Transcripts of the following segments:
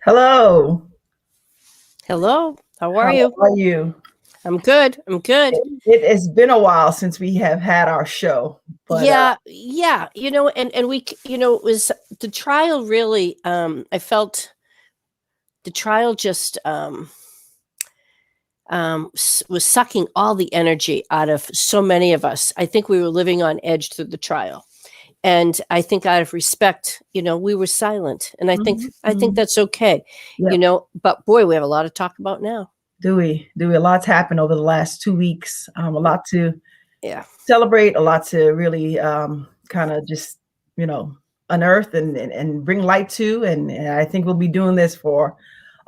Hello. Hello, how are How you? are you? I'm good. I'm good. It has been a while since we have had our show, but Yeah. And it was the trial really. I felt the trial just was sucking all the energy out of so many of us. I think we were living on edge through the trial, and I think out of respect, we were silent, and I think mhm. that's okay, Yep. But boy, we have a lot to talk about now. Do we? A lot's happened over the last 2 weeks. A lot to Yeah. celebrate, a lot to really kind of just you know unearth and bring light to, and I think we'll be doing this for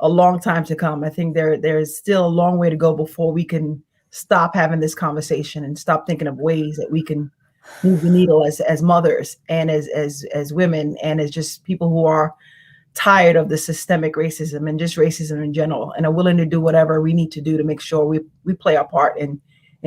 a long time to come. I think there's still a long way to go before we can stop having this conversation and stop thinking of ways that we can move the needle as mothers and as women and as just people who are tired of the systemic racism and just racism in general and are willing to do whatever we need to do to make sure we play our part in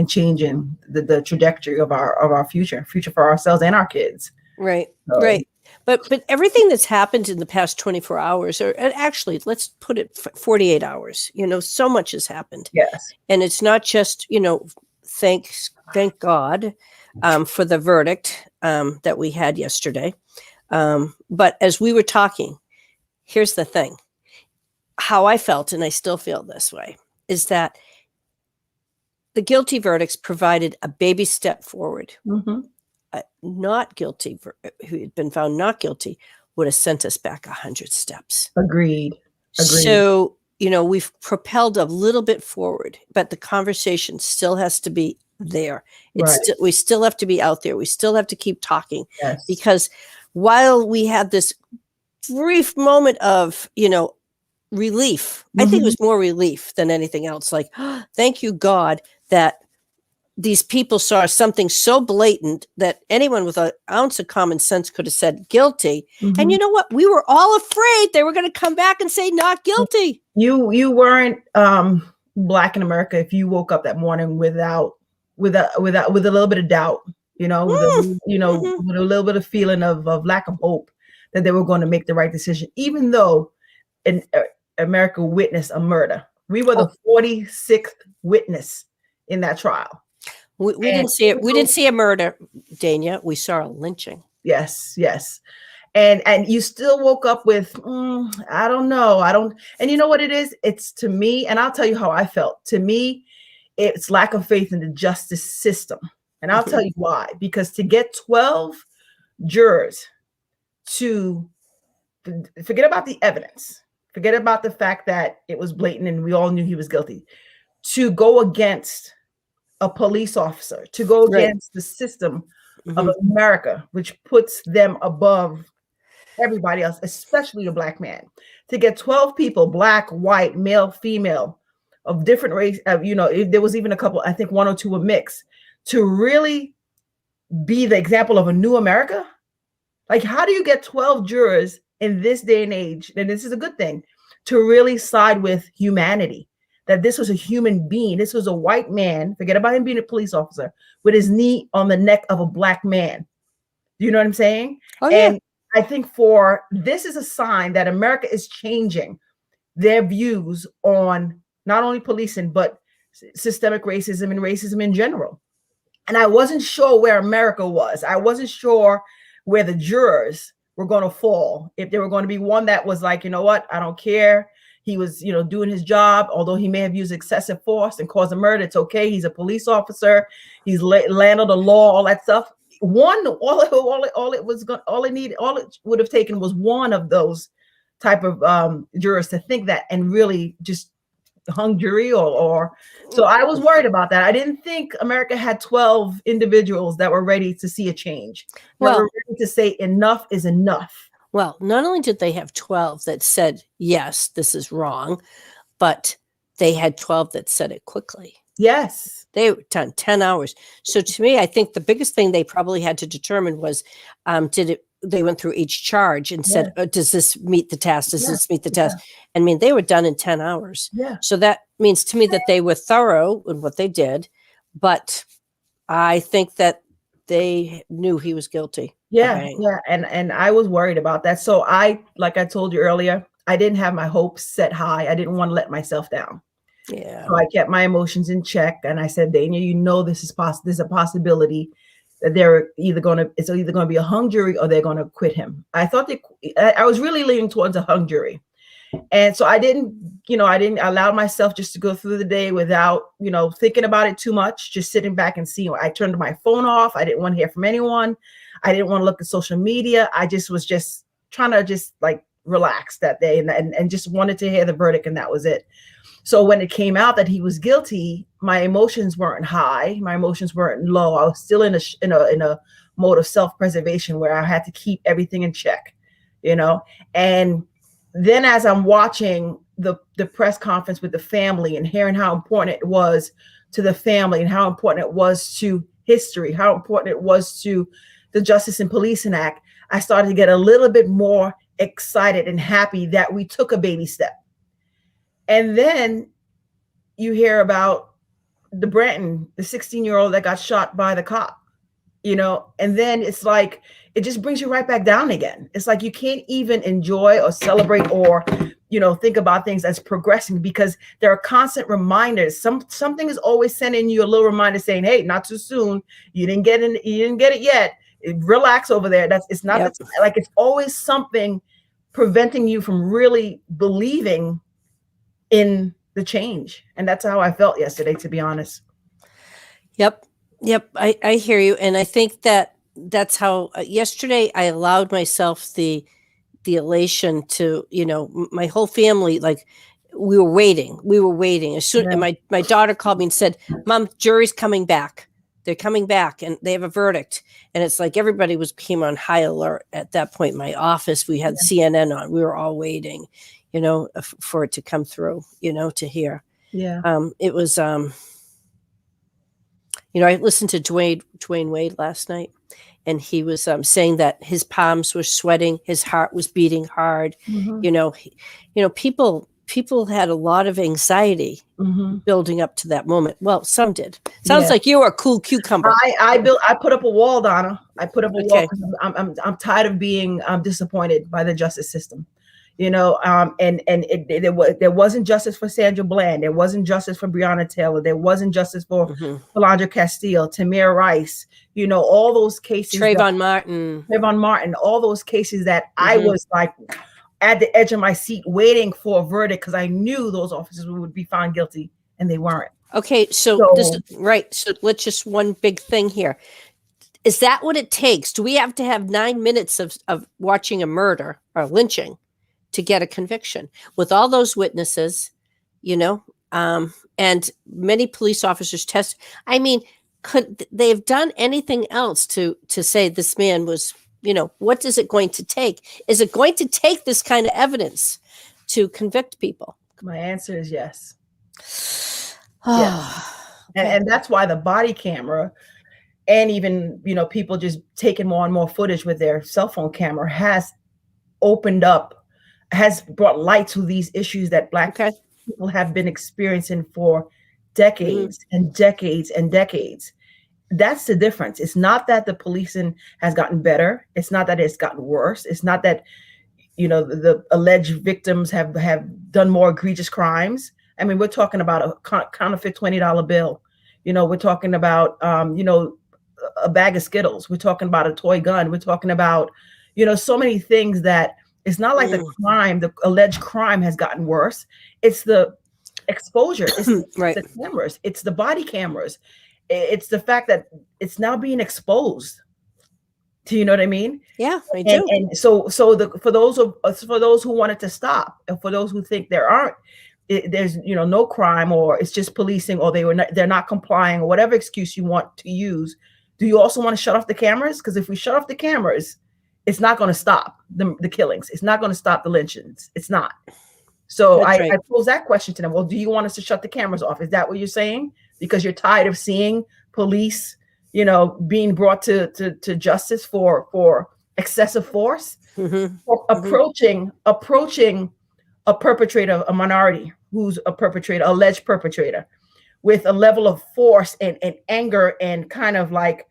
changing the trajectory of our future for ourselves and our kids. Right, So right. But everything that's happened in the past 24 hours, or and actually, let's put it 48 hours. So much has happened, yes. and it's not just thank God for the verdict that we had yesterday. But as we were talking, here's the thing: how I felt, and I still feel this way, is that the guilty verdicts provided a baby step forward. Hmm. Not guilty, who had been found not guilty, would have sent us back 100 steps. Agreed. Agreed. So, we've propelled a little bit forward, but the conversation still has to be there. Right. We still have to be out there. We still have to keep talking, Yes. because while we had this brief moment of, relief, I think it Hmm. was more relief than anything else. Like, thank you, God, that these people saw something so blatant that anyone with an ounce of common sense could have said guilty. And Hmm. you know what? We were all afraid they were going to come back and say not guilty. You weren't black in America if you woke up that morning with a little bit of doubt, Mm-hmm. with a little bit of feeling of lack of hope that they were going to make the right decision, even though in America witnessed a murder. We were the Oh, 46th witness in that trial. we And didn't see it. We didn't see a murder, Dania. We saw a lynching. yes, yes. And you still woke up with I don't know, I don't. And you know what it is, it's to me, and I'll tell you how I felt. To me, it's lack of faith in the justice system, and I'll Mm-hmm. tell you why. Because to get 12 jurors to forget about the evidence, forget about the fact that it was blatant and we all knew he was guilty, to go against a police officer, to go Right. against the system of Mm-hmm. America, which puts them above everybody else, especially the black man. To get 12 people, black, white, male, female, of different race, there was even a couple, I think one or two were mixed, to really be the example of a new America. Like, how do you get 12 jurors in this day and age? And this is a good thing, to really side with humanity, that this was a human being. This was a white man, forget about him being a police officer, with his knee on the neck of a black man. Do you know what I'm saying? Oh, yeah. And I think for this is a sign that America is changing their views on not only policing, but systemic racism and racism in general. And I wasn't sure where America was. I wasn't sure where the jurors were going to fall. If there were going to be one that was like, you know what, I don't care. He was, doing his job, although he may have used excessive force and caused a murder. It's okay. He's a police officer. He's land of the law, all that stuff. One, all it would have taken was one of those type of jurors to think that and really just hung jury or so I was worried about that. I didn't think America had 12 individuals that were ready to see a change, that were Well, ready to say enough is enough. not only did they have 12 that said, yes, this is wrong, but they had 12 that said it quickly. Yes. They done 10 hours. So to me, I think the biggest thing they probably had to determine was, they went through each charge and said, Yeah. does this meet the test? Does Yeah. this meet the Yeah. test? I mean, they were done in 10 hours. Yeah. So that means to me that they were thorough in what they did, but I think that they knew he was guilty. Yeah. Bang. Yeah. And I was worried about that. So like I told you earlier, I didn't have my hopes set high. I didn't want to let myself down. Yeah. So I kept my emotions in check, and I said, Daniel, you know, this is there's a possibility that it's either going to be a hung jury or they're going to quit him. I was really leaning towards a hung jury. And so I didn't allow myself just to go through the day without, thinking about it too much, just sitting back and seeing. I turned my phone off. I didn't want to hear from anyone. I didn't want to look at social media. I just was just trying to just like relax that day and just wanted to hear the verdict. And that was it. So when it came out that he was guilty, my emotions weren't high. My emotions weren't low. I was still in a mode of self-preservation where I had to keep everything in check, and then as I'm watching the press conference with the family and hearing how important it was to the family and how important it was to history, how important it was to the Justice and Policing Act, I started to get a little bit more excited and happy that we took a baby step. And then you hear about the Branton, the 16-year-old that got shot by the cop, and then it's like, it just brings you right back down again. It's like you can't even enjoy or celebrate or, think about things as progressing because there are constant reminders. Something is always sending you a little reminder saying, hey, not too soon. You didn't get it yet. Relax over there. It's not Yep. like it's always something preventing you from really believing in the change. And that's how I felt yesterday, to be honest. Yep. I hear you. And I think that's how yesterday I allowed myself the elation to, my whole family, like we were waiting as soon. Yeah. And my daughter called me and said, Mom, jury's coming back. They're coming back and they have a verdict. And it's like everybody came on high alert at that point. In my office, we had CNN on. We were all waiting, for it to come through, to hear. Yeah. It was, I listened to Dwayne Wade last night, and he was saying that his palms were sweating, his heart was beating hard. Mm-hmm. People had a lot of anxiety Mm-hmm. building up to that moment. Well, some did. Sounds Yeah. like you were a cool cucumber. I put up a wall, Donna. I put up a wall Okay. because I'm tired of being disappointed by the justice system. And there wasn't justice for Sandra Bland. There wasn't justice for Breonna Taylor. There wasn't justice for Philando Castile, Tamir Rice. All those cases. Trayvon Martin, all those cases that I was like at the edge of my seat waiting for a verdict because I knew those officers would be found guilty, and they weren't. Okay, so this is right. So let's just one big thing here. Is that what it takes? Do we have to have 9 minutes of watching a murder or lynching to get a conviction with all those witnesses, and many police officers test? I mean, could they have done anything else to say this man was, what is it going to take? Is it going to take this kind of evidence to convict people? My answer is yes. Yes. And that's why the body camera and even, people just taking more and more footage with their cell phone camera has brought light to these issues that Black people have been experiencing for decades and decades and decades. That's the difference. It's not that the policing has gotten better. It's not that it's gotten worse. It's not that, the alleged victims have done more egregious crimes. I mean, we're talking about a counterfeit $20 bill. We're talking about, a bag of Skittles. We're talking about a toy gun. We're talking about, so many things that it's not like the alleged crime has gotten worse. It's the exposure. It's the cameras. It's the body cameras. It's the fact that it's now being exposed. Do you know what I mean? Yeah, I do. And so for those who wanted to stop, and for those who think there's no crime, or it's just policing, or they're not complying, or whatever excuse you want to use, do you also want to shut off the cameras? Because if we shut off the cameras, it's not going to stop the killings. It's not going to stop the lynchings. It's not. So I pose that question to them. Well, do you want us to shut the cameras off? Is that what you're saying? Because you're tired of seeing police, being brought to justice for excessive force, or approaching a perpetrator, a minority who's a perpetrator, alleged perpetrator, with a level of force and anger and kind of like,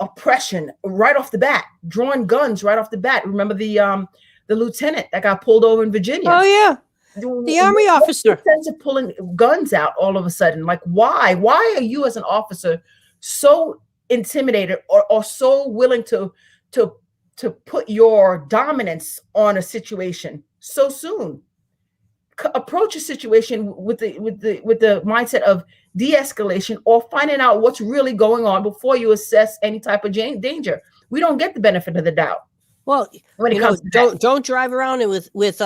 oppression right off the bat, drawing guns right off the bat. Remember the the lieutenant that got pulled over in Virginia. Oh yeah, the Army officer. What's the sense of pulling guns out all of a sudden? Like, why? Why are you as an officer so intimidated or so willing to put your dominance on a situation so soon? Approach a situation with the mindset of de-escalation or finding out what's really going on before you assess any type of danger. We don't get the benefit of the doubt. Well, when it comes to don't drive around with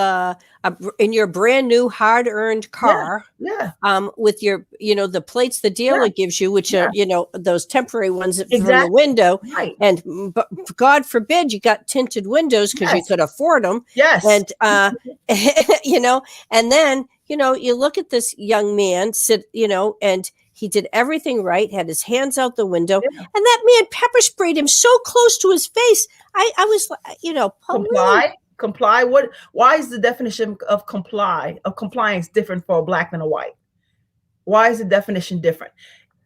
in your brand new hard earned car. Yeah. With your the plates the dealer gives you, which are those temporary ones from the window. Right. And God forbid you got tinted windows because you could afford them. Yes. And and then you look at this young man sit and he did everything right, had his hands out the window, and that man pepper sprayed him so close to his face. I was, comply. Why is the definition of compliance different for a black than a white? Why is the definition different?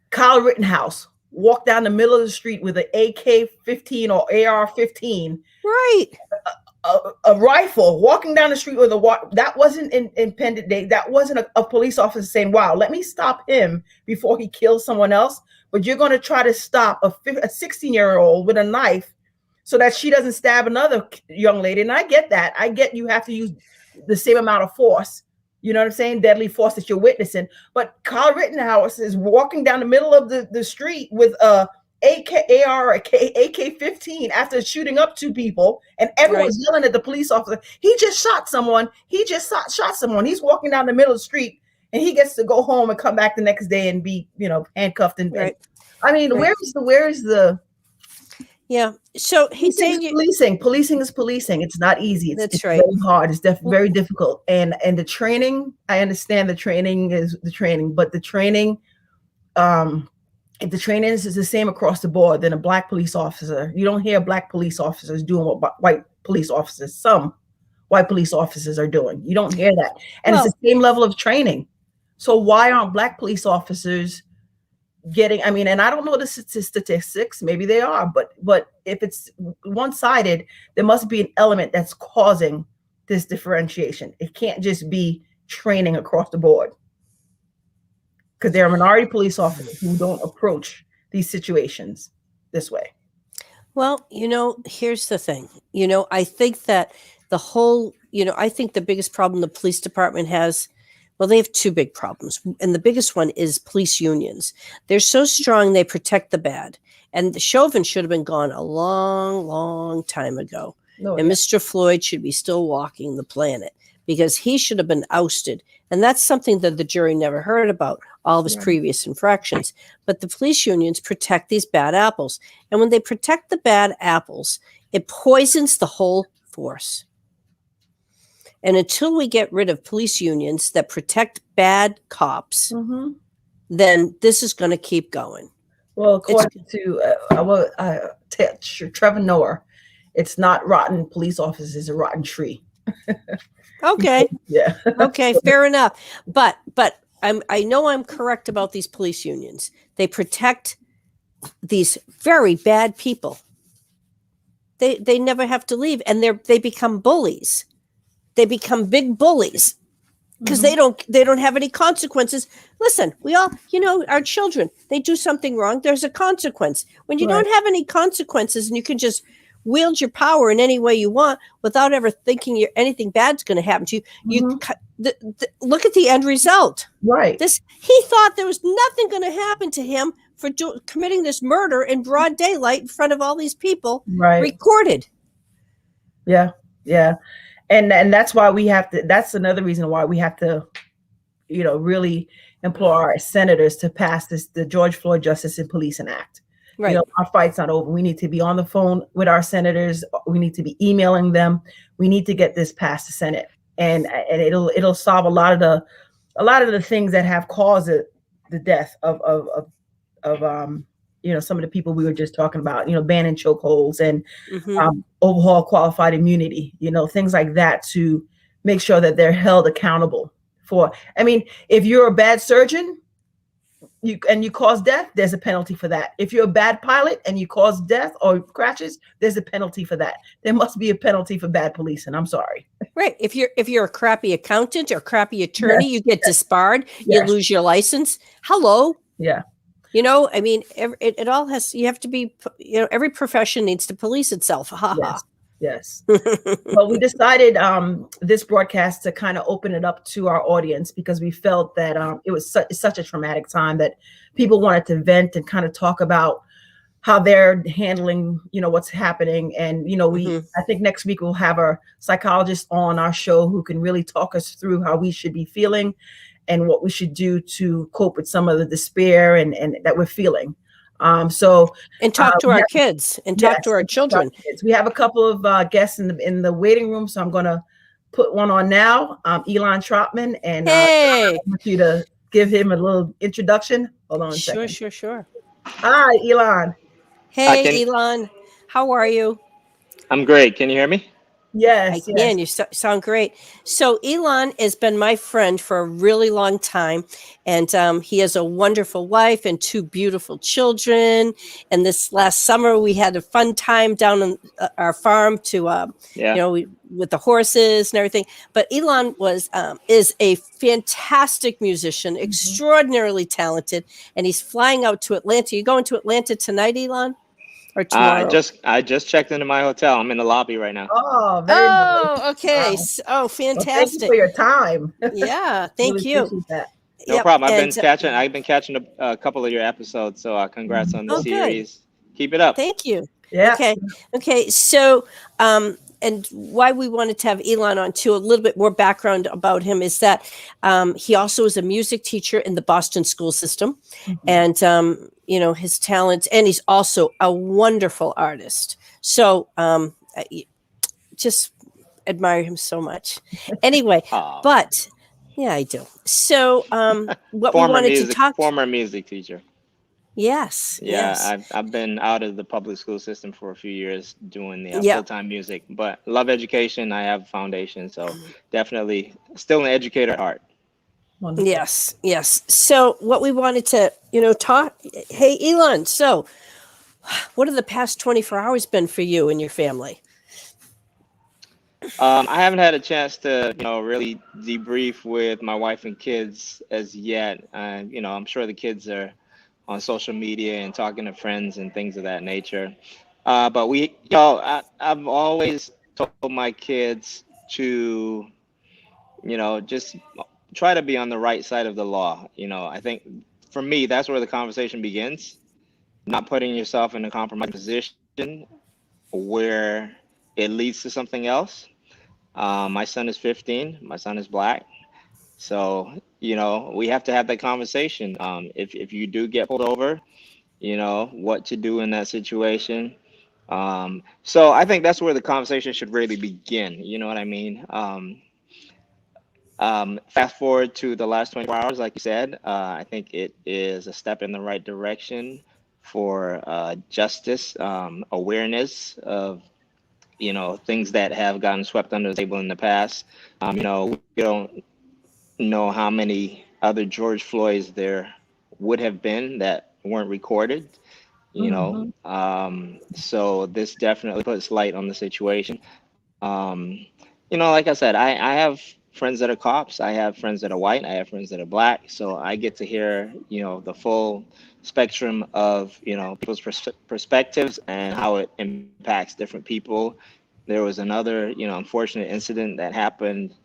Kyle Rittenhouse walked down the middle of the street with an AK-15 or AR-15. Right. A rifle, walking down the street with that wasn't impended day. That wasn't a police officer saying, wow, let me stop him before he kills someone else. But you're going to try to stop a 16-year-old with a knife so that she doesn't stab another young lady. And I get that. I get you have to use the same amount of force. You know what I'm saying? Deadly force that you're witnessing. But Kyle Rittenhouse is walking down the middle of the street with a AK-15 after shooting up 2 people, and everyone's yelling at the police officer. He just shot someone. Shot someone. He's walking down the middle of the street, and he gets to go home and come back the next day and be, handcuffed and I mean, where is the yeah. So he's saying policing. Policing is policing. It's not easy. It's very hard. It's very difficult. And the training, I understand the training is the training, but the training, if the training is the same across the board, then a black police officer, you don't hear black police officers doing what some white police officers are doing. You don't hear that. And it's the same level of training. So why aren't black police officers getting, and I don't know the statistics, maybe they are, but if it's one-sided, there must be an element that's causing this differentiation. It can't just be training across the board. Because there are minority police officers who don't approach these situations this way. Well, here's the thing. I think that the whole, I think the biggest problem the police department has, well, they have 2 big problems. And the biggest one is police unions. They're so strong, they protect the bad. And the Chauvin should have been gone a long, long time ago. And Mr. Floyd should be still walking the planet because he should have been ousted. And that's something that the jury never heard about, all of his previous infractions. But the police unions protect these bad apples. And when they protect the bad apples, it poisons the whole force. And until we get rid of police unions that protect bad cops, then this is going to keep going. Well, according to Trevor Noah, it's not rotten police officers, it's a rotten tree. Okay. Yeah. Okay, fair enough. But I know I'm correct about these police unions. They protect these very bad people. They never have to leave, and they become bullies. They become big bullies because they don't have any consequences. Listen, we all, our children, they do something wrong, there's a consequence. When you don't have any consequences and you can just wield your power in any way you want without ever thinking anything bad's going to happen to you. Look at the end result. Right. He thought there was nothing going to happen to him for committing this murder in broad daylight in front of all these people, recorded. Yeah. Yeah. And that's why we have to, that's another reason why we have to, really implore our senators to pass the George Floyd Justice in Policing Act. Right. Our fight's not over. We need to be on the phone with our senators. We need to be emailing them. We need to get this past the Senate, and it'll solve a lot of the things that have caused the death of some of the people we were just talking about. Banning chokeholds and overhaul qualified immunity. Things like that to make sure that they're held accountable for. If you're a bad surgeon, you cause death, there's a penalty for that. If you're a bad pilot and you cause death or crashes, there's a penalty for that. There must be a penalty for bad policing. I'm sorry. Right. If you're a crappy accountant or crappy attorney, Yes, you get disbarred, you yes, lose your license. Hello. yeah, I mean, it all has, you have to be, every profession needs to police itself. Ha ha. yes, yes. Well, we decided this broadcast to kind of open it up to our audience because we felt that it was such a traumatic time that people wanted to vent and kind of talk about how they're handling, what's happening. And, Mhm. I think next week we'll have a psychologist on our show who can really talk us through how we should be feeling and what we should do to cope with some of the despair and that we're feeling. So And talk to we our have, kids and talk to yes, our children. we have a couple of guests in the waiting room. So I'm going to put one on now, Elon Trotman, and I Hey. want you to give him a little introduction. Hold on a Sure, second. sure, sure. Hi, Elon. Hey, Elon. How are you? I'm great. Can you hear me? I Yes, can. yes. You sound great. So Elon has been my friend for a really long time, and he has a wonderful wife and two beautiful children. And this last summer, we had a fun time down on our farm to, Yeah. with the horses and everything. But Elon is a fantastic musician, extraordinarily talented, and he's flying out to Atlanta. You going to Atlanta tonight, Elon, or tomorrow? I just checked into my hotel. I'm in the lobby right now. Oh, very nice. Oh, okay. Wow. Oh, Well, thank you fantastic. for your time. Yeah, Really thank you. appreciate that. No Yep. problem. And I've been catching a couple of your episodes. So congrats on the oh, good. series. Keep it up. Thank you. Yeah. Okay. So, and why we wanted to have Elon on too, a little bit more background about him is that he also is a music teacher in the Boston school system, and his talent, and he's also a wonderful artist. So, I just admire him so much. Anyway, Aw. but yeah, I do. So, what we wanted to talk. Former music teacher. Yes. Yeah, Yes. I've been out of the public school system for a few years doing the Yep. full-time music, but love education. I have a foundation, so definitely still an educator at heart. Wonderful. Yes. Yes. So, what we wanted to, talk. Hey, Elon. So, what have the past 24 hours been for you and your family? I haven't had a chance to, really debrief with my wife and kids as yet. I'm sure the kids are on social media and talking to friends and things of that nature. But I've always told my kids to, just try to be on the right side of the law. I think for me, that's where the conversation begins. Not putting yourself in a compromised position where it leads to something else. My son is 15. My son is Black. So, we have to have that conversation. If you do get pulled over, what to do in that situation. So I think that's where the conversation should really begin. You know what I mean? Fast forward to the last 24 hours, like you said, I think it is a step in the right direction for justice, awareness of things that have gotten swept under the table in the past. We don't know how many other George Floyds there would have been that weren't recorded. So this definitely puts light on the situation. Like I said, I have friends that are cops. I have friends that are white. I have friends that are Black. So I get to hear, the full spectrum of, people's perspectives and how it impacts different people. There was another, unfortunate incident that happened,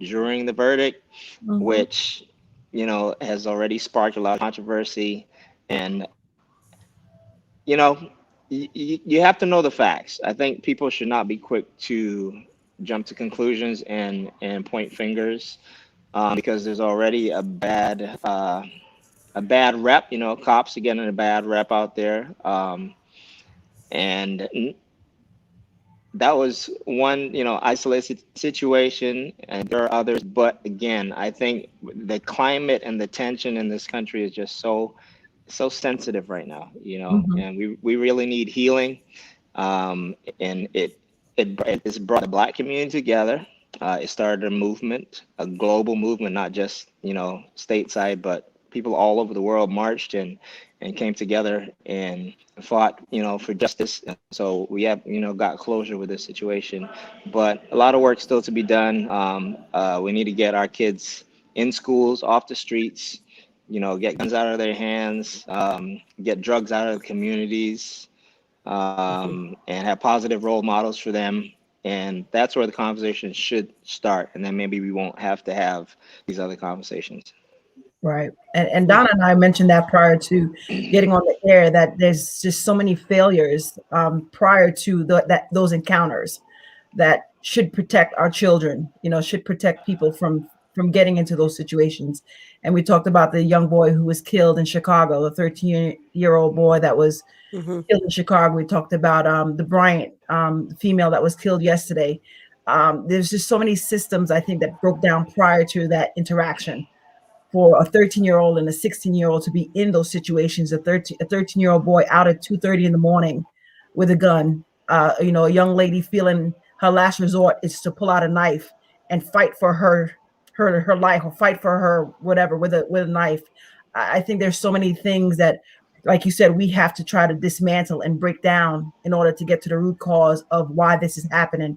during the verdict, which, has already sparked a lot of controversy. And, you have to know the facts. I think people should not be quick to jump to conclusions and point fingers, because there's already a bad rep. Cops are getting a bad rep out there, and that was one isolated situation, and there are others. But again, I think the climate and the tension in this country is just so sensitive right now, and we really need healing. And it's brought the Black community together. It started a movement, a global movement, not just stateside, but people all over the world marched and came together and fought, for justice. And so we have, got closure with this situation, but a lot of work still to be done. We need to get our kids in schools, off the streets, get guns out of their hands, get drugs out of the communities, and have positive role models for them. And that's where the conversation should start. And then maybe we won't have to have these other conversations. Right. And Donna and I mentioned that prior to getting on the air, that there's just so many failures prior to those encounters that should protect our children, should protect people from getting into those situations. And we talked about the young boy who was killed in Chicago, the 13-year-old boy that was killed in Chicago. We talked about the Bryant female that was killed yesterday. There's just so many systems, I think, that broke down prior to that interaction. For a 13-year-old and a 16-year-old to be in those situations, a 13-year-old boy out at 2:30 in the morning with a gun, a young lady feeling her last resort is to pull out a knife and fight for her life, or fight for her whatever with a knife. I think there's so many things that, like you said, we have to try to dismantle and break down in order to get to the root cause of why this is happening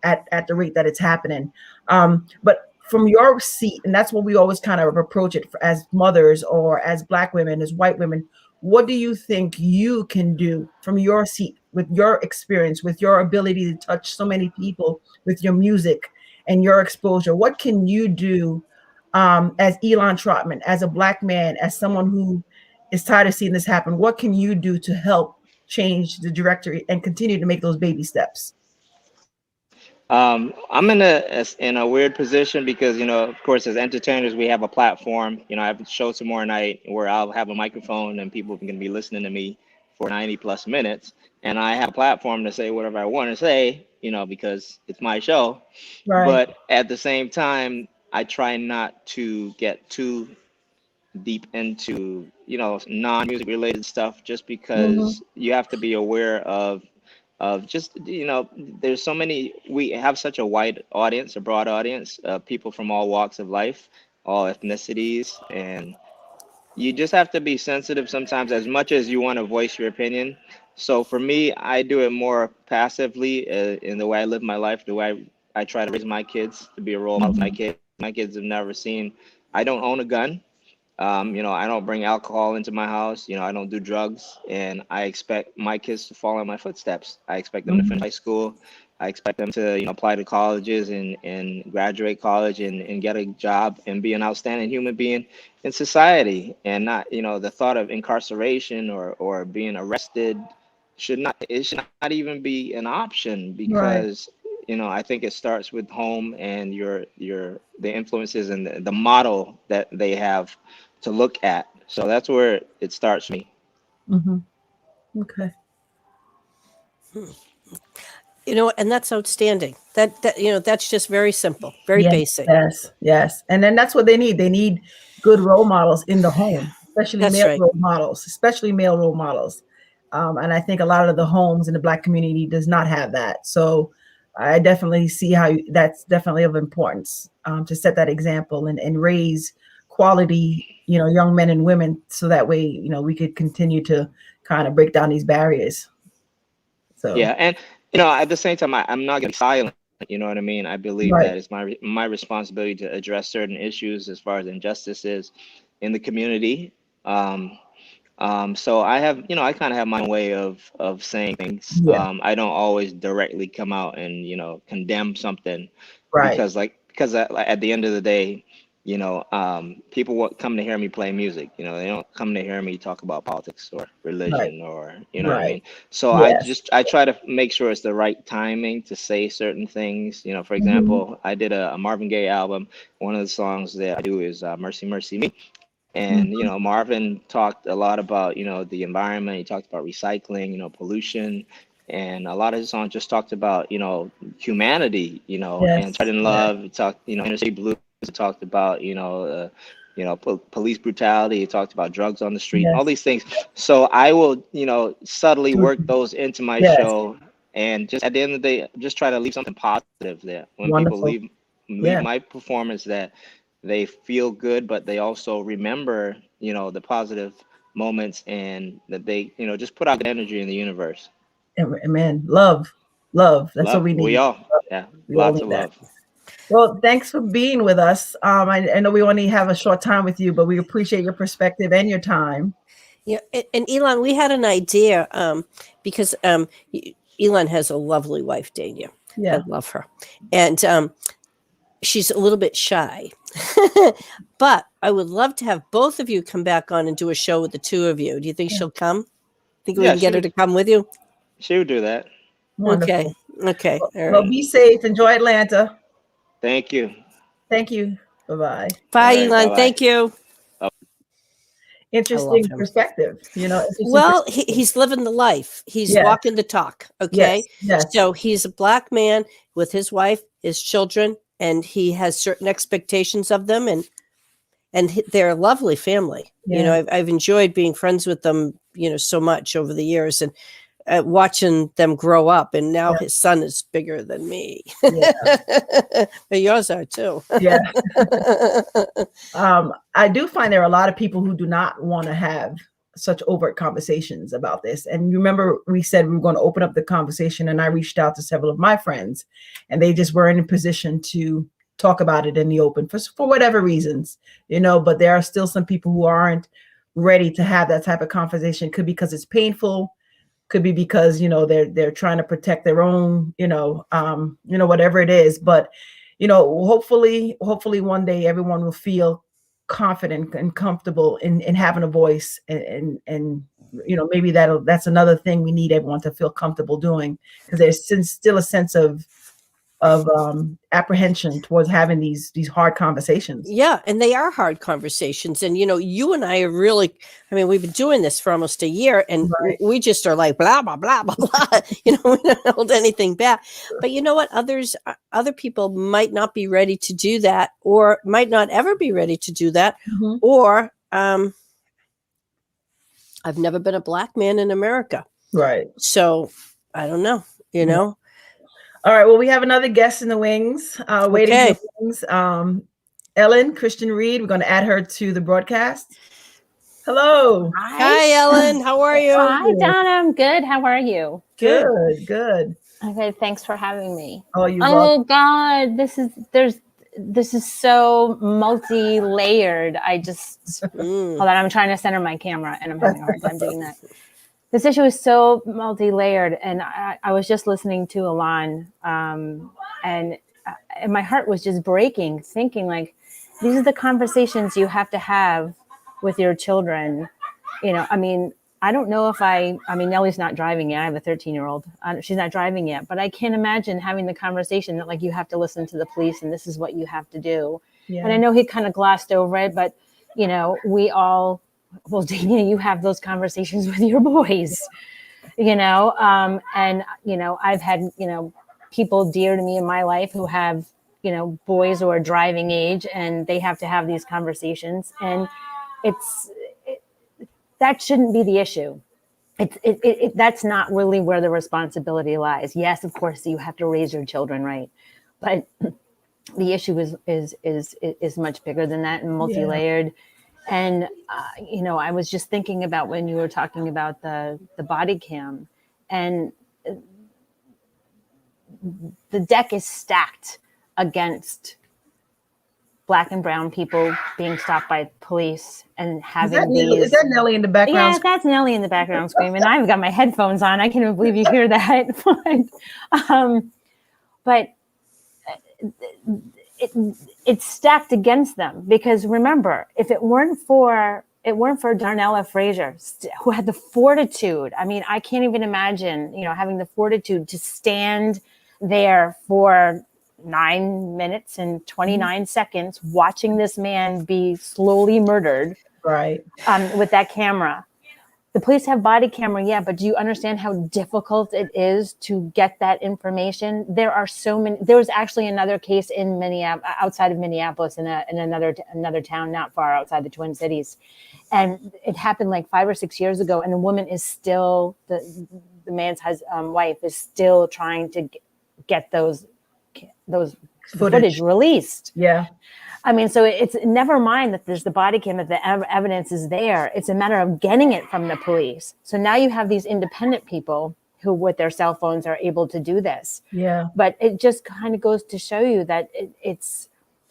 at the rate that it's happening. But from your seat, and that's what we always kind of approach it as mothers or as Black women, as white women, what do you think you can do from your seat, with your experience, with your ability to touch so many people with your music and your exposure? What can you do as Elon Trotman, as a Black man, as someone who is tired of seeing this happen? What can you do to help change the directory and continue to make those baby steps? I'm in a weird position because, of course, as entertainers, we have a platform. I have a show tomorrow night where I'll have a microphone and people are going to be listening to me for 90 plus minutes. And I have a platform to say whatever I want to say, because it's my show. Right. But at the same time, I try not to get too deep into, non-music related stuff, just because you have to be aware of just, there's so many, we have such a wide audience, a broad audience of people from all walks of life, all ethnicities, and you just have to be sensitive sometimes, as much as you want to voice your opinion. So for me, I do it more passively in the way I live my life, the way I try to raise my kids to be a role model for my kids. My kids have never seen, I don't own a gun. I don't bring alcohol into my house. I don't do drugs, and I expect my kids to follow in my footsteps. I expect them to finish high school. I expect them to, apply to colleges and graduate college and get a job and be an outstanding human being in society, and not, the thought of incarceration or being arrested should not even be an option, because I think it starts with home and the influences and the model that they have to look at. So that's where it starts for me. Okay. And that's outstanding. That's just very simple, very basic. Yes. And then that's what they need. They need good role models in the home, especially male role models. And I think a lot of the homes in the Black community does not have that. So I definitely see how that's definitely of importance to set that example and raise quality, young men and women, so that way, we could continue to kind of break down these barriers. So yeah, and at the same time, I'm not gonna be silent. You know what I mean? I believe that it's my responsibility to address certain issues as far as injustices in the community. So I have, I kind of have my own way of saying things. I don't always directly come out and, condemn something, because at the end of the day, people come to hear me play music. They don't come to hear me talk about politics or religion or, what I mean? So I try to make sure it's the right timing to say certain things. For example, I did a Marvin Gaye album. One of the songs that I do is Mercy, Mercy Me. And, Marvin talked a lot about, the environment. He talked about recycling, pollution. And a lot of his songs just talked about, humanity, and Tread in Love. He talked, Inner City Blues. He talked about, police brutality. He talked about drugs on the street, all these things. So I will, subtly work those into my show. And just at the end of the day, just try to leave something positive there. When people leave my performance, that they feel good, but they also remember, the positive moments, and that they, just put out good energy in the universe. Amen. Love, love. That's what Love, we we need. all, yeah, We all lots need of that. love. Well, thanks for being with us. I know we only have a short time with you, but we appreciate your perspective and your time. Yeah, and Elon, we had an idea because Elon has a lovely wife, Dania. Yeah. I love her, and she's a little bit shy. But I would love to have both of you come back on and do a show with the two of you. Do you think she'll come? Think we Yeah, can get her to come with you? she would do that. Wonderful. Okay. All Well, right. be safe. Enjoy Atlanta. Thank you. Thank you. Bye-bye. Bye, All right, Elon. bye-bye. Thank you. I love Interesting him. perspective. Interesting Well, perspective. he's living the life. He's Yes. walking the talk. Okay. Yes. So he's a Black man with his wife, his children, and he has certain expectations of them, and they're a lovely family. Yeah. I've enjoyed being friends with them, so much over the years, and watching them grow up. And now his son is bigger than me. Yeah. But yours are too. Yeah. I do find there are a lot of people who do not want to have such overt conversations about this. And you remember we said we were going to open up the conversation, and I reached out to several of my friends, and they just weren't in a position to talk about it in the open for whatever reasons, but there are still some people who aren't ready to have that type of conversation. Could be because it's painful, could be because they're trying to protect their own, whatever it is. But hopefully one day everyone will feel confident and comfortable in having a voice, and maybe that's another thing we need everyone to feel comfortable doing, because there's still a sense of apprehension towards having these hard conversations. Yeah, and they are hard conversations. And you and I are really, we've been doing this for almost a year, and Right. we just are like blah blah blah blah blah. We don't hold anything back. But you know what? Other people might not be ready to do that, or might not ever be ready to do that. Mhm. Or I've never been a Black man in America, Right. so I don't know. All right. Well, we have another guest in the wings, waiting Okay. in the wings. Ellen Christian Reed. We're going to add her to the broadcast. Hello. Hi, Ellen. How are you? Hi, Donna. I'm good. How are you? Good. Okay, thanks for having me. Oh, you Oh God, this is so multi-layered. Hold on, I'm trying to center my camera and I'm having a hard time doing that. This issue is so multi-layered, and I was just listening to Alon, and my heart was just breaking, thinking like, these are the conversations you have to have with your children. I don't know if Nellie's not driving yet. I have a 13-year-old. She's not driving yet, but I can't imagine having the conversation that, like, you have to listen to the police and this is what you have to do. Yeah. And I know he kind of glossed over it, but we all, Dania, you have those conversations with your boys, and I've had, people dear to me in my life who have, boys who are driving age, and they have to have these conversations. And that shouldn't be the issue. That's not really where the responsibility lies. Yes, of course, you have to raise your children right, but the issue is much bigger than that and multi-layered. Yeah. And I was just thinking about when you were talking about the body cam, and the deck is stacked against Black and brown people being stopped by police and having is that Nellie in the background? Yeah, that's Nellie in the background screaming. I've got my headphones on. I can't even believe you hear that. But it's stacked against them, because remember, if it weren't for Darnella Frazier, who had the fortitude. I can't even imagine, having the fortitude to stand there for 9 minutes and 29 seconds watching this man be slowly murdered, right? With that camera. The police have body camera, yeah, but do you understand how difficult it is to get that information? There are so many. There was actually another case in Minneapolis, outside of Minneapolis, in another town not far outside the Twin Cities, and it happened like 5 or 6 years ago. And the woman is still, the man's wife is still trying to get those footage released. Yeah. I mean, so it's never mind that there's the body cam, that the evidence is there. It's a matter of getting it from the police. So now you have these independent people who, with their cell phones, are able to do this. Yeah. But it just kind of goes to show you that it's,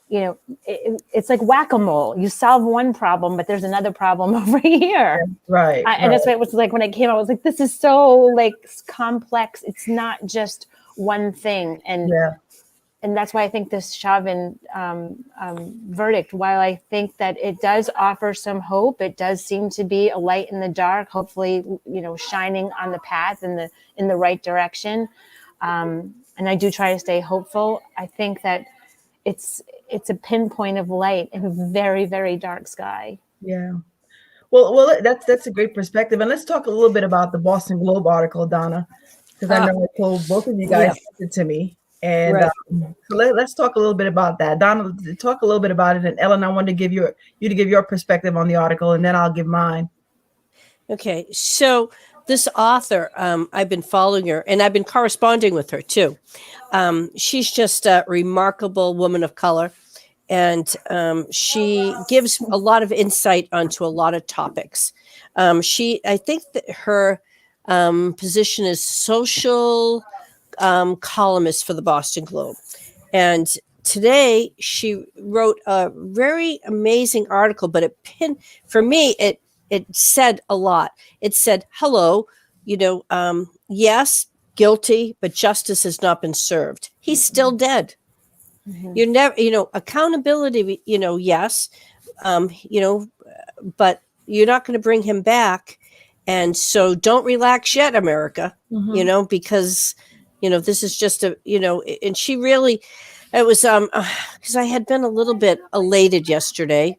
you know, it's like whack-a-mole. You solve one problem, but there's another problem over here. Right. And that's what it was like when I came out. I was like, this is so like complex. It's not just one thing. And that's why I think this Chauvin verdict, while I think that it does offer some hope, it does seem to be a light in the dark, hopefully, you know, shining on the path in the right direction. And I do try to stay hopeful. I think that it's a pinpoint of light in a very, very dark sky. Yeah. Well, that's a great perspective. And let's talk a little bit about the Boston Globe article, Donna, because I know I told both of you guys sent it to me. And Right. So let's talk a little bit about that. Donna, talk a little bit about it. And Ellen, I wanted to give you to give your perspective on the article, and then I'll give mine. Okay, so this author, I've been following her, and I've been corresponding with her too. She's just a remarkable woman of color, and she gives a lot of insight onto a lot of topics. I think that her position is social columnist for the Boston Globe, and today she wrote a very amazing article. But for me, it said a lot. It said, "Hello, yes, guilty, but justice has not been served. He's still dead. Mm-hmm. You're never, accountability, yes, but you're not going to bring him back. And so don't relax yet, America, because, this is just and she really, it was, because I had been a little bit elated yesterday.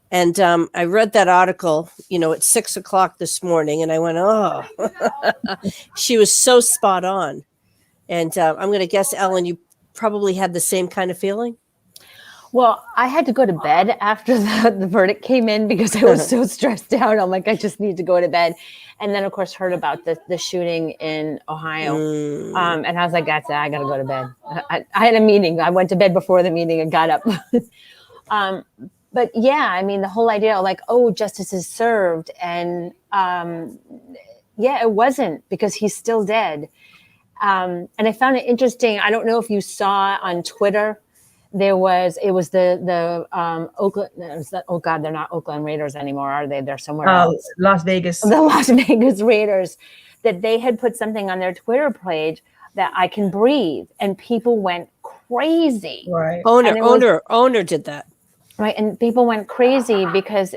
And I read that article, at 6:00 this morning, and I went, oh, she was so spot on. And I'm going to guess, Ellen, you probably had the same kind of feeling. Well, I had to go to bed after the verdict came in because I was so stressed out. I'm like, I just need to go to bed. And then, of course, heard about the shooting in Ohio. And I was like, that's it. I got to go to bed. I had a meeting. I went to bed before the meeting and got up. But yeah, I mean, the whole idea like, oh, justice is served. And it wasn't, because he's still dead. And I found it interesting. I don't know if you saw on Twitter, it was the Oakland, oh God, they're not Oakland Raiders anymore, are they? They're somewhere else. Las Vegas. The Las Vegas Raiders, that they had put something on their Twitter page that I can breathe. And people went crazy. Right. Owner did that. Right, and people went crazy because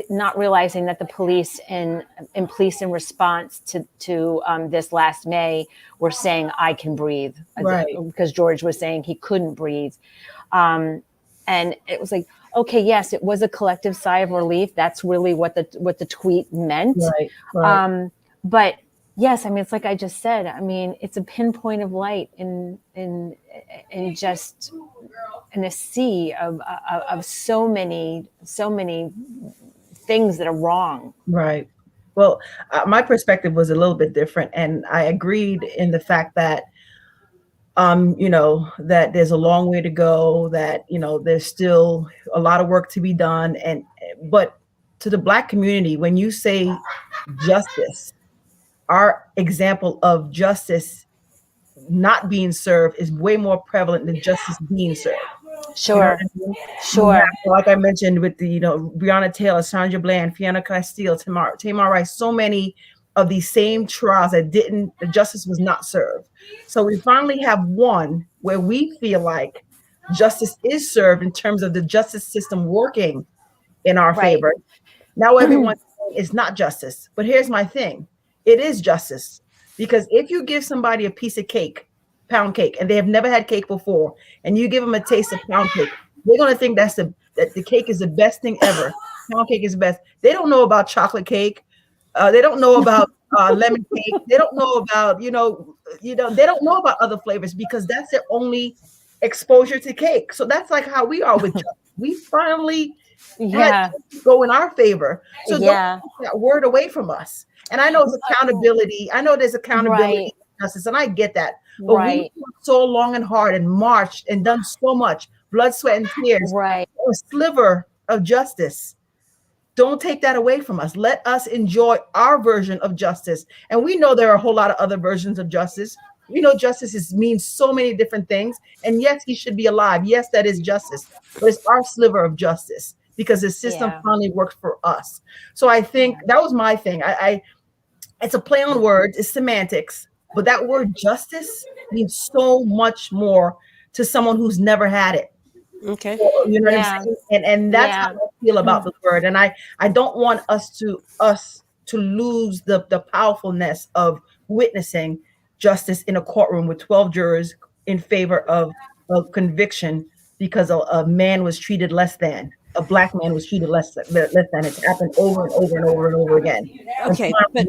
not realizing that the police in response to this last May were saying, "I can breathe," right, because George was saying he couldn't breathe, and it was like, okay, yes, it was a collective sigh of relief. That's really what the tweet meant. Right. But yes, I mean, it's like I just said. I mean, it's a pinpoint of light in just in a sea of so many things that are wrong. Right. Well, my perspective was a little bit different, and I agreed in the fact that, that there's a long way to go, that, there's still a lot of work to be done. But to the Black community, when you say justice, our example of justice not being served is way more prevalent than justice being served. Sure. Sure. Like I mentioned with the, Breonna Taylor, Sandra Bland, Fianna Castile, Tamar Rice, so many of these same trials that the justice was not served. So we finally have one where we feel like justice is served in terms of the justice system working in our favor. Now everyone it's not justice, but here's my thing. It is justice, because if you give somebody a piece of cake, pound cake, and they have never had cake before, and you give them a taste of pound cake, they're going to think that the cake is the best thing ever. Pound cake is the best. They don't know about chocolate cake. They don't know about lemon cake. They don't know about, they don't know about other flavors, because that's their only exposure to cake. So that's like how we are with justice. We finally had to go in our favor. So don't take that word away from us. And I know it's accountability. I know there's accountability in justice, and I get that. But we worked so long and hard and marched and done so much. blood, sweat, and tears, Right. a sliver of justice. Don't take that away from us. Let us enjoy our version of justice. And we know there are a whole lot of other versions of justice. We know means so many different things. And yes, he should be alive. Yes, that is justice. But it's our sliver of justice because the system finally works for us. So I think that was my thing. It's a play on words, it's semantics, but that word justice means so much more to someone who's never had it. Okay. You know what I'm saying? And that's how I feel about the word. And I don't want us to lose the powerfulness of witnessing justice in a courtroom with 12 jurors in favor of conviction because a man was treated less than. A black man was treated less than. It's happened over and over and over and over again. Okay, but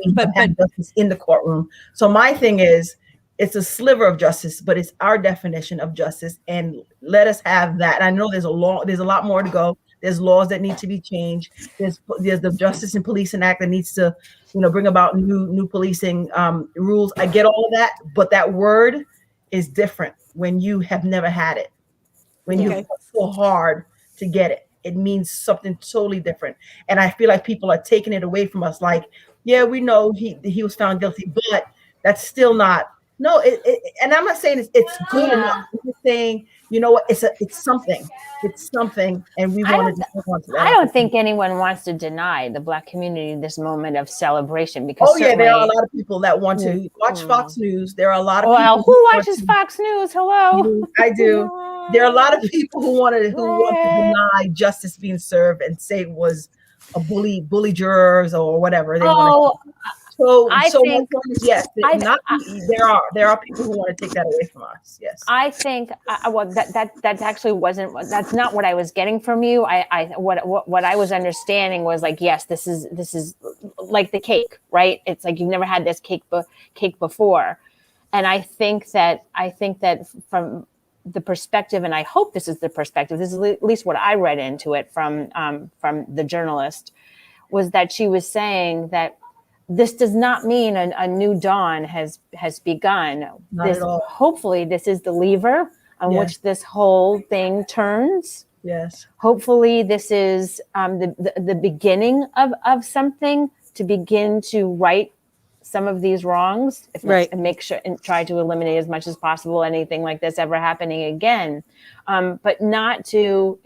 justice in the courtroom. So my thing is, it's a sliver of justice, but it's our definition of justice, and let us have that. I know there's a lot more to go. There's laws that need to be changed. There's the Justice and Policing Act that needs to, bring about new policing rules. I get all of that, but that word is different when you have never had it. When you work so hard to get it. It means something totally different. And I feel like people are taking it away from us. Like, yeah, we know he was found guilty, but that's still not. No, and I'm not saying it's good enough. I'm just saying, you know what? It's something. It's something, and we want to move on to that. I don't think anyone wants to deny the Black community this moment of celebration because there are a lot of people that want to watch Fox News. There are a lot of people. Well, who watches Fox News? Hello, I do. There are a lot of people who want to deny justice being served and say it was a bully jurors or whatever. There are people who want to take that away from us. Yes, I think that actually wasn't. That's not what I was getting from you. What I was understanding was like, yes, this is like the cake, right? It's like you've never had this cake before, and I think that from the perspective, and I hope this is the perspective. This is at least what I read into it from the journalist, was that she was saying that this does not mean a new dawn has begun. Not at all. Hopefully, this is the lever on which this whole thing turns. Yes. Hopefully, this is the beginning of something to begin to right some of these wrongs, and make sure and try to eliminate as much as possible anything like this ever happening again. But not to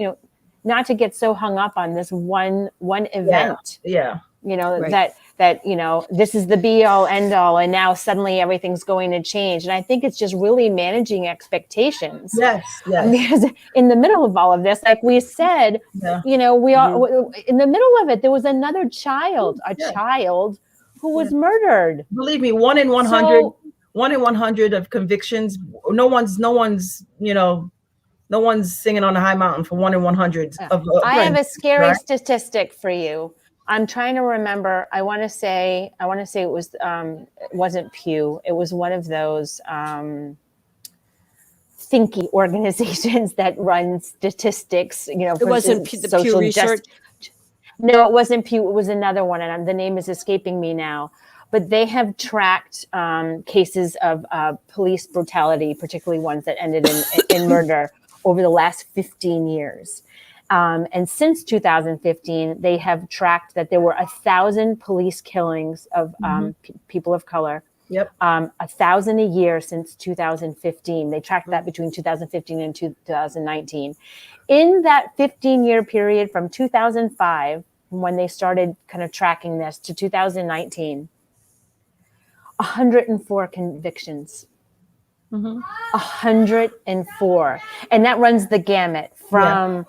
get so hung up on this one event. Yeah. That this is the be all end all, and now suddenly everything's going to change. And I think it's just really managing expectations. Yes. Because in the middle of all of this, like we said, we all in the middle of it, there was another child, child who was murdered. Believe me, 1 in 100 of convictions. No one's singing on a high mountain for 1 in 100 of. I have a scary statistic for you. I'm trying to remember. I want to say it was it wasn't Pew. It was one of those thinky organizations that run statistics. It wasn't the Pew Research. No, it wasn't Pew. It was another one, and the name is escaping me now. But they have tracked cases of police brutality, particularly ones that ended in murder, over the last 15 years. And since 2015, they have tracked that there were 1,000 police killings of people of color. Yep. 1,000 a year since 2015. They tracked that between 2015 and 2019. In that 15-year period from 2005, when they started kind of tracking this, to 2019, 104 convictions. 104, and that runs the gamut from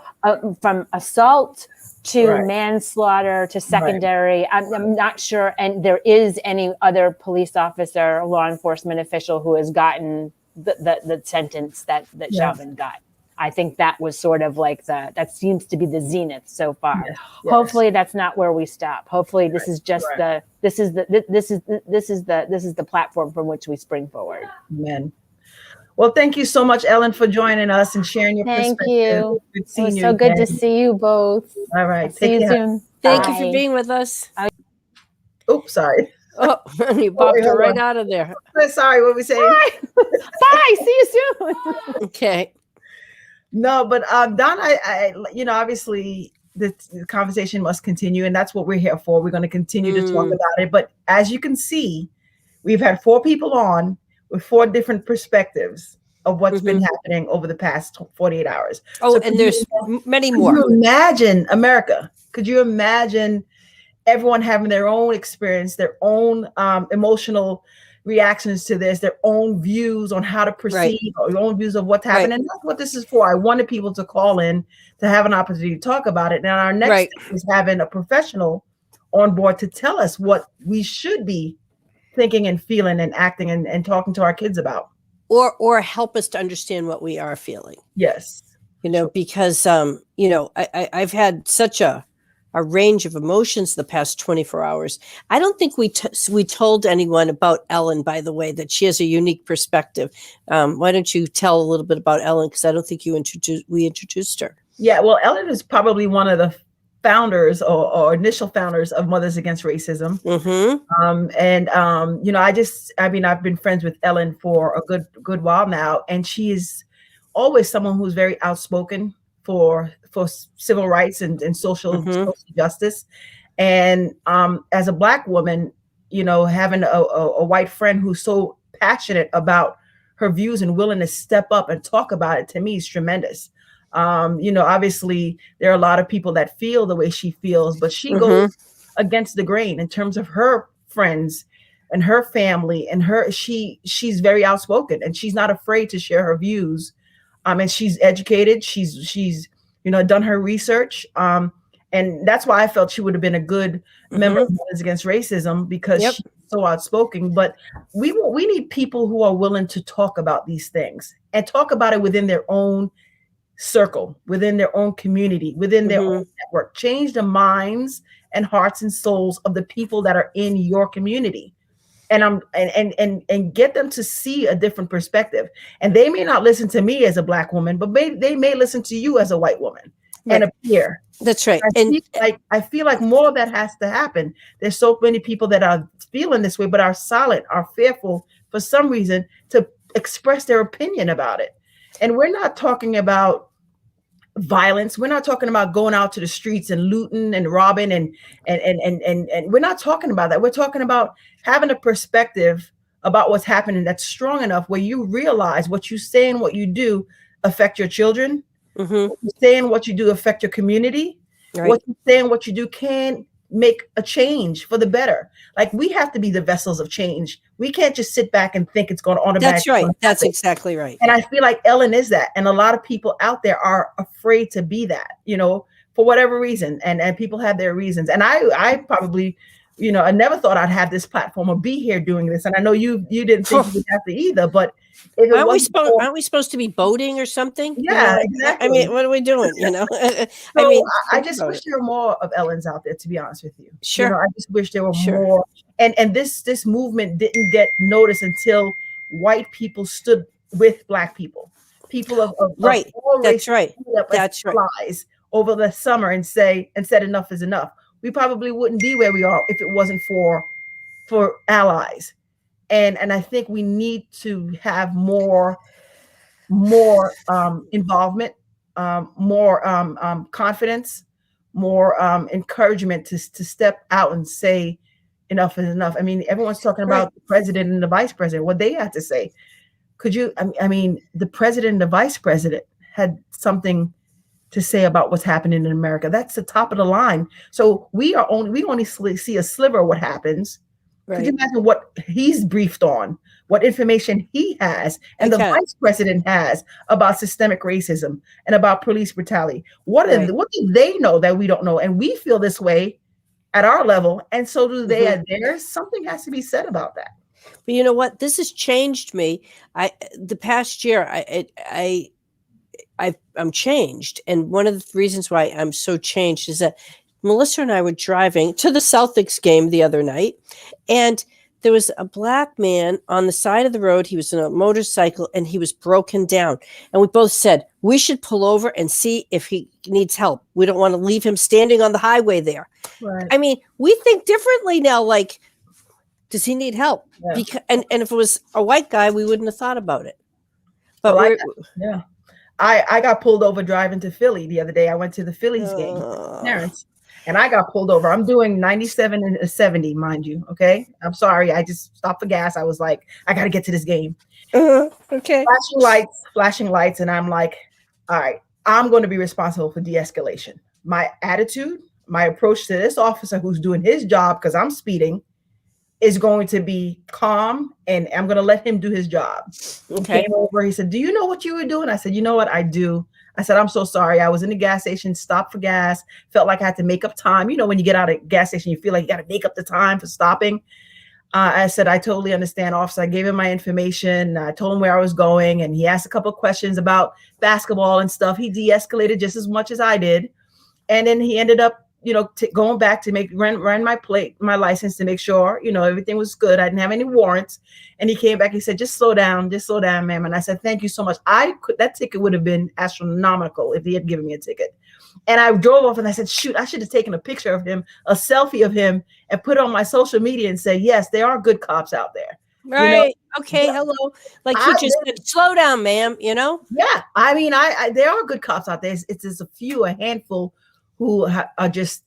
assault to manslaughter to secondary. I'm not sure, and there is any other police officer, law enforcement official who has gotten the sentence that Chauvin got. I think that was sort of like that seems to be the zenith so far. Yes. Hopefully that's not where we stop. Hopefully this is just this is the platform from which we spring forward. Amen. Well, thank you so much, Ellen, for joining us and sharing your perspective. Thank you. It was so good to see you both. All right. See you soon. Thank you for being with us. Oops, sorry. Oh, you popped her right out of there. Sorry, what were we saying? Bye. See you soon. Okay. No, but Don, obviously the conversation must continue, and that's what we're here for. We're going to continue to talk about it. But as you can see, we've had 4 people on with 4 different perspectives of what's been happening over the past 48 hours. Oh, and there's many more. Could you imagine America? Could you imagine everyone having their own experience, their own emotional reactions to this, their own views on how to proceed, or their own views of what's happening? And that's what this is for. I wanted people to call in to have an opportunity to talk about it. Now, our next step is having a professional on board to tell us what we should be thinking and feeling and acting and talking to our kids about. Or help us to understand what we are feeling. Yes. Because, I've had such a range of emotions the past 24 hours. I don't think we told anyone about Ellen, by the way, that she has a unique perspective. Why don't you tell a little bit about Ellen? Because I don't think we introduced her. Yeah, well, Ellen is probably one of the founders or initial founders of Mothers Against Racism. I've been friends with Ellen for a good while now, and she is always someone who's very outspoken for civil rights and social justice. And as a Black woman, having a white friend who's so passionate about her views and willing to step up and talk about it, to me is tremendous. Obviously there are a lot of people that feel the way she feels, but she goes against the grain in terms of her friends and her family, and she's very outspoken, and she's not afraid to share her views. And she's educated. She's done her research. And that's why I felt she would have been a good member of Mothers Against Racism, because she's so outspoken. But we need people who are willing to talk about these things and talk about it within their own circle, within their own community, within their own network. Change the minds and hearts and souls of the people that are in your community. And get them to see a different perspective. And they may not listen to me as a Black woman, but they may listen to you as a white woman and a peer. That's right. I feel like more of that has to happen. There's so many people that are feeling this way, but are silent, are fearful for some reason to express their opinion about it. And we're not talking about violence. We're not talking about going out to the streets and looting and robbing and we're not talking about that. We're talking about having a perspective about what's happening that's strong enough where you realize what you say and what you do affect your children. What you say and what you do affect your community. What you say and what you do can make a change for the better. Like, we have to be the vessels of change. We can't just sit back and think it's going to automatically. That's right. That's exactly right. And I feel like Ellen is that. And a lot of people out there are afraid to be that, for whatever reason. And people have their reasons. And I probably, I never thought I'd have this platform or be here doing this. And I know you didn't think you would have to either, but aren't we supposed to be boating or something? Yeah, exactly. I mean, what are we doing? I just wish there were more of Ellens out there, to be honest with you. Sure. I just wish there were more. And this movement didn't get noticed until white people stood with Black people. People of all That's right. That's right. Over the summer and said enough is enough. We probably wouldn't be where we are if it wasn't for allies. And I think we need to have more involvement, more confidence, more encouragement to step out and say enough is enough. I mean, everyone's talking about the president and the vice president, what they had to say. The president and the vice president had something to say about what's happening in America. That's the top of the line. So we only see a sliver of what happens. Could you imagine what he's briefed on, what information he has and the vice president has about systemic racism and about police brutality? What do they know that we don't know? And we feel this way at our level, and so do they at theirs. Something has to be said about that. But you know what? This has changed me. The past year, I'm changed. And one of the reasons why I'm so changed is that Melissa and I were driving to the Celtics game the other night, and there was a Black man on the side of the road. He was in a motorcycle and he was broken down. And we both said, we should pull over and see if he needs help. We don't want to leave him standing on the highway there. Right. I mean, we think differently now. Like, does he need help? Yeah. And if it was a white guy, we wouldn't have thought about it. But I got pulled over driving to Philly the other day. I went to the Phillies game with my parents, and I got pulled over. I'm doing 97 and a 70, mind you. Okay. I'm sorry. I just stopped for gas. I was like, I got to get to this game. Okay. Flashing lights. And I'm like, all right, I'm going to be responsible for de-escalation. My attitude, my approach to this officer who's doing his job, because I'm speeding, is going to be calm, and I'm going to let him do his job. Okay. He came over. He said, do you know what you were doing? I said, you know what? I do. I said, I'm so sorry. I was in the gas station, stopped for gas, felt like I had to make up time. You know, when you get out of gas station, you feel like you got to make up the time for stopping. I said, I totally understand, officer. I gave him my information. I told him where I was going, and he asked a couple of questions about basketball and stuff. He de-escalated just as much as I did. And then he ended up, you know, going back to run my license to make sure, you know, everything was good. I didn't have any warrants. And he came back. He said, just slow down, ma'am. And I said, thank you so much. That ticket would have been astronomical if he had given me a ticket. And I drove off and I said, shoot, I should have taken a picture of him, a selfie of him, and put it on my social media and say, yes, there are good cops out there. Right. You know? Okay. Yeah. Hello. Like he just said, slow down, ma'am, you know? Yeah. I mean, there are good cops out there. It's just a handful who are just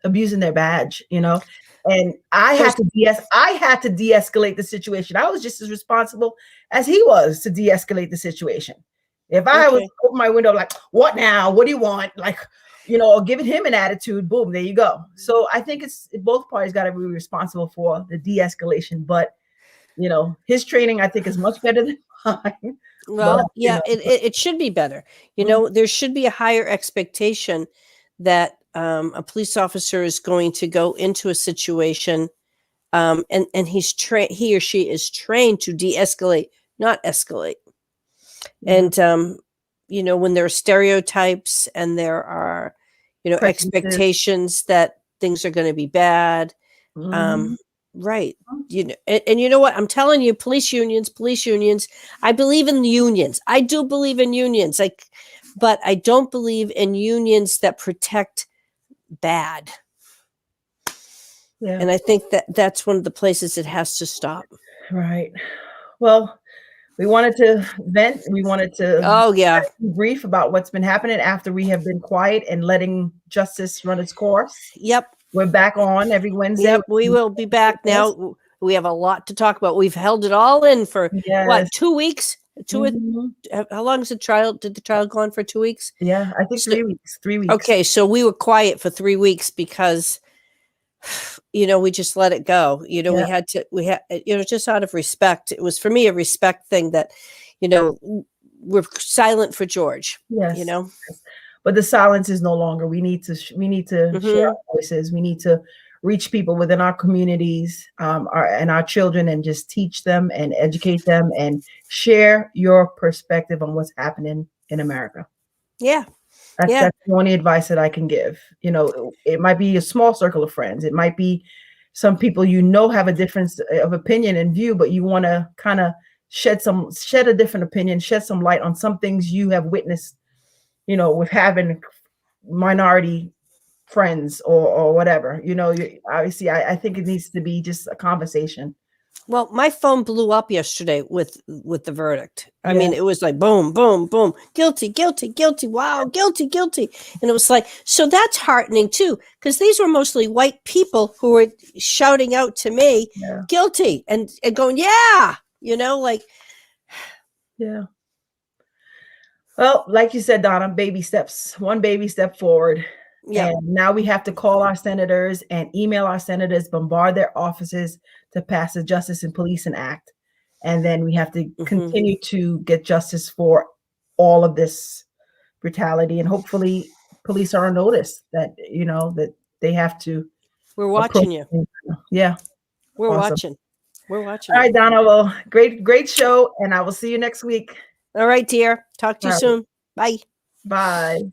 abusing their badge, you know. And I had to de-escalate the situation. I was just as responsible as he was to de-escalate the situation. If I was open my window, like, what now? What do you want? Like, you know, or giving him an attitude, boom, there you go. So I think both parties got to be responsible for the de-escalation. But, you know, his training, I think, is much better than mine. Well, but, yeah, you know. it should be better. You know, there should be a higher expectation that a police officer is going to go into a situation and he or she is trained to de-escalate, not escalate. Yeah. And, you know, when there are stereotypes and there are, you know, expectations that things are going to be bad, right. You know, and you know what? I'm telling you, police unions, I believe in the unions. I do believe in unions, but I don't believe in unions that protect bad. Yeah. And I think that's one of the places it has to stop. Right. Well, we wanted to vent. We wanted to brief about what's been happening after we have been quiet and letting justice run its course. Yep. We're back on every Wednesday. Yep, we will be back now. We have a lot to talk about. We've held it all in for what, 2 weeks? How long is the trial? Did the trial go on for 2 weeks? Yeah, I think 3 weeks. 3 weeks. Okay, so we were quiet for 3 weeks because, you know, we just let it go. You know, we had, you know, just out of respect. It was for me a respect thing that, you know, we're silent for George. Yes. You know, but the silence is no longer. We need to share our voices. We need to reach people within our communities and our children and just teach them and educate them and share your perspective on what's happening in America. Yeah. That's the only advice that I can give. You know, it might be a small circle of friends. It might be some people, you know, have a difference of opinion and view, but you want to kind of shed a different opinion, shed some light on some things you have witnessed, you know, with having minority friends or whatever, you know. Obviously, I think it needs to be just a conversation. Well, my phone blew up yesterday with the verdict. I mean, it was like boom, boom, boom, guilty, guilty, guilty. Wow, guilty, guilty. And it was like, so that's heartening too, because these were mostly white people who were shouting out to me, guilty, and going, yeah, you know, like, yeah. Well, like you said, Donna, baby steps, one baby step forward. Yeah. And now we have to call our senators and email our senators, bombard their offices to pass the Justice in Policing Act. And then we have to continue to get justice for all of this brutality. And hopefully police are on notice that, you know, that they have to. We're watching you. Yeah. We're watching. We're watching. All right, Donna. Well, great show. And I will see you next week. All right, dear. Talk to you soon. Bye. Bye.